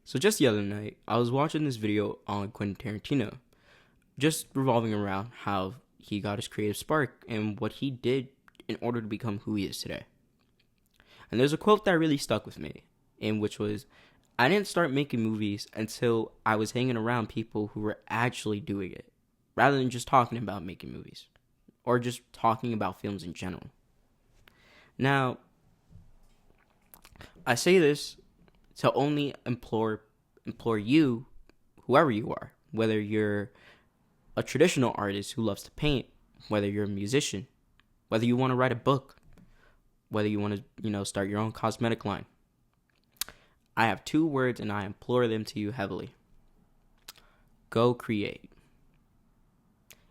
So just the other night, I was watching this video on Quentin Tarantino, just revolving around how he got his creative spark and what he did in order to become who he is today. And there's a quote that really stuck with me, in which was, I didn't start making movies until I was hanging around people who were actually doing it, rather than just talking about making movies, or just talking about films in general. Now, I say this to only implore you, whoever you are, whether you're a traditional artist who loves to paint, whether you're a musician, whether you want to write a book, whether you want to, start your own cosmetic line. I have two words and I implore them to you heavily. Go create.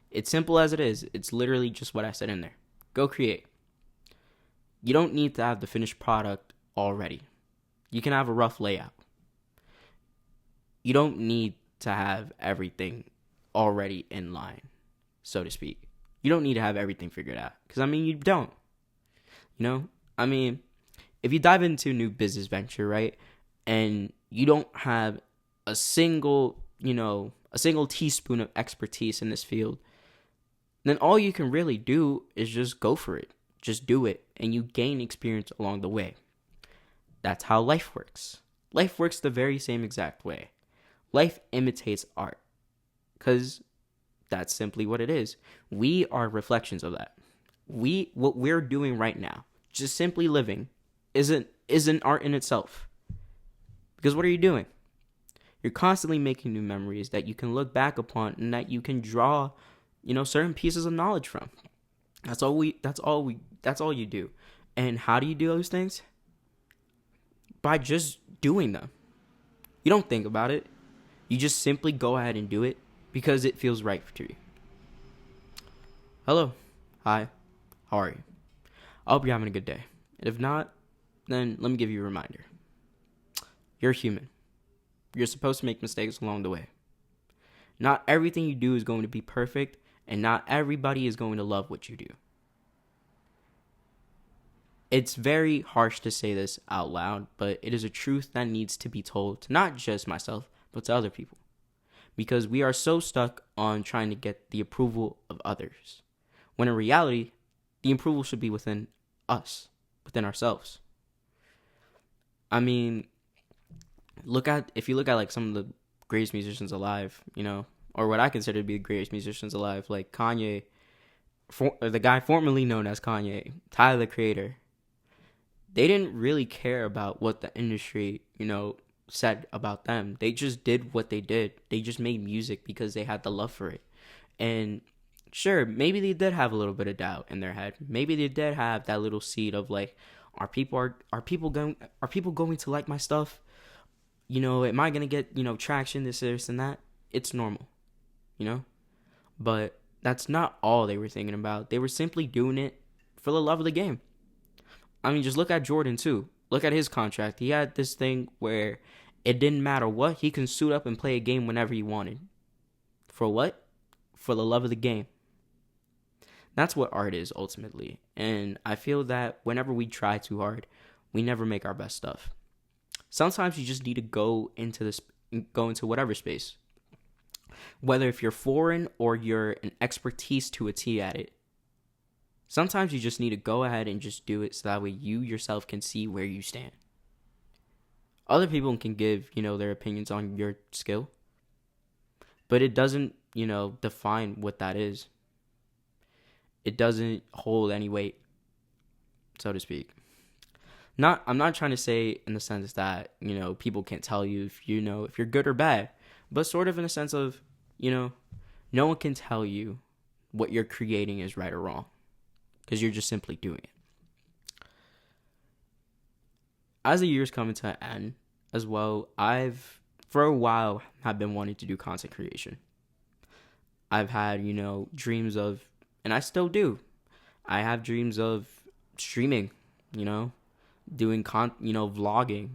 It's simple as it is. It's literally just what I said in there. Go create. You don't need to have the finished product already. You can have a rough layout. You don't need to have everything already in line, so to speak. You don't need to have everything figured out. Because, you don't. If you dive into a new business venture, right, and you don't have a single teaspoon of expertise in this field, then all you can really do is just go for it. Just do it, and you gain experience along the way. That's how life works. Life works the very same exact way. Life imitates art, because that's simply what it is. We are reflections of that. What we're doing right now, just simply living, isn't art in itself. Because what are you doing? You're constantly making new memories that you can look back upon and that you can draw, certain pieces of knowledge from. That's all you do. And how do you do those things? By just doing them. You don't think about it. You just simply go ahead and do it because it feels right to you. Hello. Hi. How are you? I hope you're having a good day. And if not, then let me give you a reminder. You're human. You're supposed to make mistakes along the way. Not everything you do is going to be perfect, and not everybody is going to love what you do. It's very harsh to say this out loud, but it is a truth that needs to be told to not just myself, but to other people. Because we are so stuck on trying to get the approval of others, when in reality, the approval should be within us, within ourselves. If you look at like some of the greatest musicians alive, or what I consider to be the greatest musicians alive, like Kanye, the guy formerly known as Kanye, Tyler the Creator, they didn't really care about what the industry, said about them. They just did what they did. They just made music because they had the love for it. And sure, maybe they did have a little bit of doubt in their head. Maybe they did have that little seed of like, are people going to like my stuff? Am I gonna get, traction, this and that? It's normal, But that's not all they were thinking about. They were simply doing it for the love of the game. Just look at Jordan too. Look at his contract. He had this thing where it didn't matter what, he can suit up and play a game whenever he wanted. For what? For the love of the game. That's what art is ultimately. And I feel that whenever we try too hard, we never make our best stuff. Sometimes you just need to go into whatever space. Whether if you're foreign or you're an expertise to a T at it. Sometimes you just need to go ahead and just do it so that way you yourself can see where you stand. Other people can give, their opinions on your skill. But it doesn't, define what that is. It doesn't hold any weight, so to speak. I'm not trying to say in the sense that, people can't tell you if you're good or bad, but sort of in the sense of, no one can tell you what you're creating is right or wrong, because you're just simply doing it. As the years coming to an end as well, for a while have been wanting to do content creation. I've had, dreams of, and I still do. I have dreams of streaming, doing vlogging,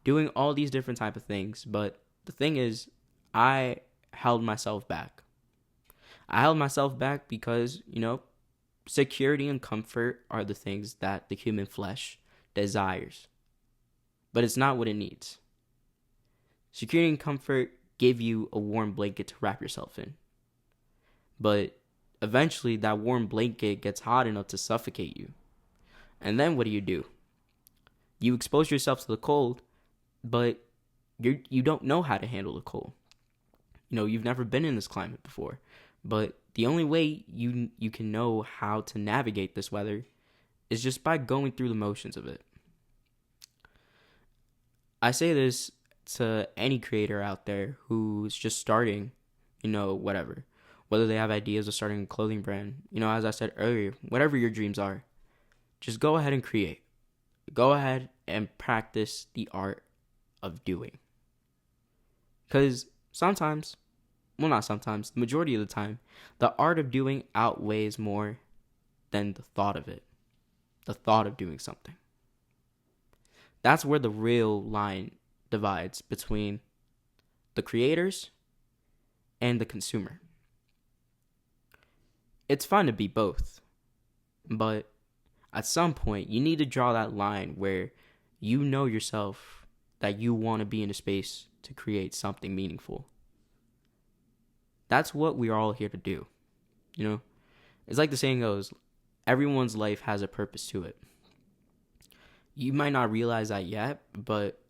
doing all these different type of things. But the thing is, I held myself back. I held myself back because, security and comfort are the things that the human flesh desires. But it's not what it needs. Security and comfort give you a warm blanket to wrap yourself in. But eventually that warm blanket gets hot enough to suffocate you. And then what do? You expose yourself to the cold, but you don't know how to handle the cold. You've never been in this climate before. But the only way you can know how to navigate this weather is just by going through the motions of it. I say this to any creator out there who's just starting, whatever. Whether they have ideas of starting a clothing brand, as I said earlier, whatever your dreams are, just go ahead and create. Go ahead and practice the art of doing. Because sometimes, well, not sometimes, the majority of the time, the art of doing outweighs more than the thought of it. The thought of doing something. That's where the real line divides between the creators and the consumer. It's fun to be both, but at some point, you need to draw that line where you know yourself that you want to be in a space to create something meaningful. That's what we're all here to do. It's like the saying goes, everyone's life has a purpose to it. You might not realize that yet, but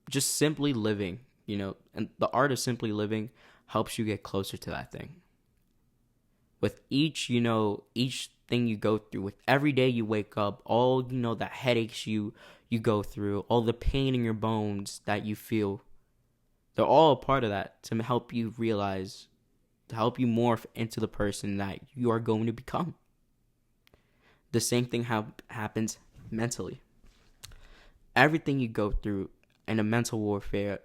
just simply living, and the art of simply living helps you get closer to that thing. With each thing you go through, with every day you wake up, all, the headaches you go through, all the pain in your bones that you feel, they're all a part of that to help you realize, to help you morph into the person that you are going to become. The same thing happens mentally. Everything you go through in a mental warfare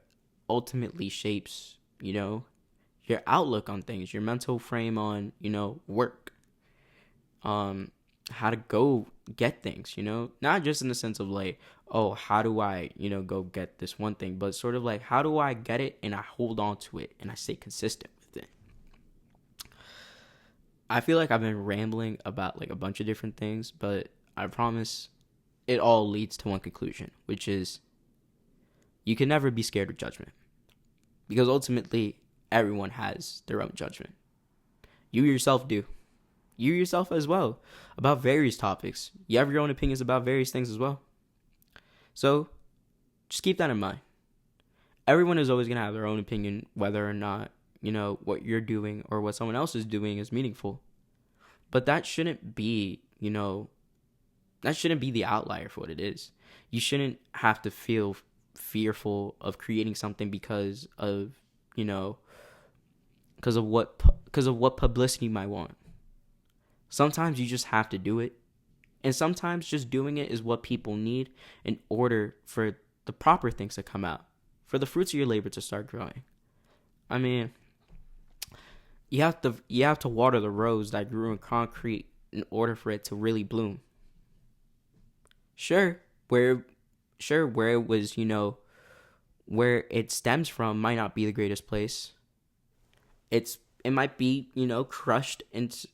ultimately shapes, your outlook on things, your mental frame on, work, how to go get things, not just in the sense of like, oh, how do I, go get this one thing, but sort of like, how do I get it and I hold on to it and I stay consistent with it. I feel like I've been rambling about like a bunch of different things, but I promise it all leads to one conclusion, which is you can never be scared of judgment, because ultimately everyone has their own judgment. You yourself do. You yourself as well, about various topics. You have your own opinions about various things as well. So just keep that in mind. Everyone is always going to have their own opinion, whether or not, what you're doing or what someone else is doing is meaningful. But that shouldn't be, that shouldn't be the outlier for what it is. You shouldn't have to feel fearful of creating something because of what publicity might want. Sometimes you just have to do it. And sometimes just doing it is what people need in order for the proper things to come out, for the fruits of your labor to start growing. I mean, you have to water the rose that grew in concrete in order for it to really bloom. Sure, where it was, where it stems from might not be the greatest place. It might be, crushed, and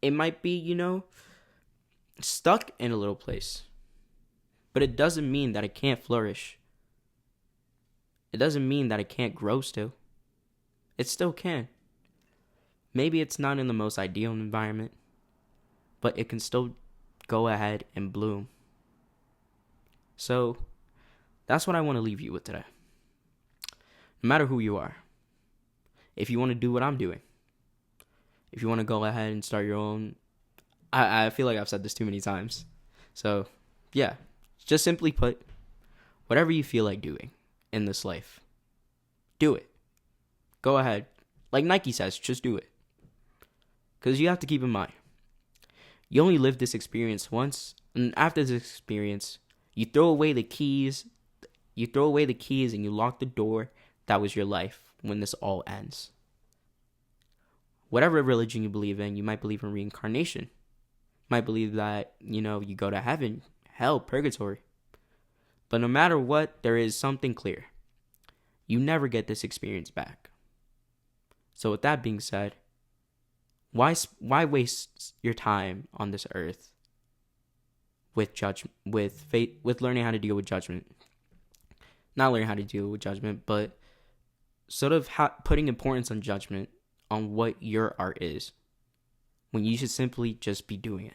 it might be, stuck in a little place. But it doesn't mean that it can't flourish. It doesn't mean that it can't grow still. It still can. Maybe it's not in the most ideal environment, but it can still go ahead and bloom. So that's what I want to leave you with today. No matter who you are, if you want to do what I'm doing, if you want to go ahead and start your own, I feel like I've said this too many times. So yeah, just simply put, whatever you feel like doing in this life, do it. Go ahead. Like Nike says, just do it. Because you have to keep in mind, you only live this experience once, and after this experience, you throw away the keys and you lock the door that was your life when this all ends. Whatever religion you believe in, you might believe in reincarnation. You might believe that, you go to heaven, hell, purgatory. But no matter what, there is something clear. You never get this experience back. So with that being said, why waste your time on this earth with learning how to deal with judgment? Not learning how to deal with judgment, but sort of putting importance on judgment on what your art is when you should simply just be doing it.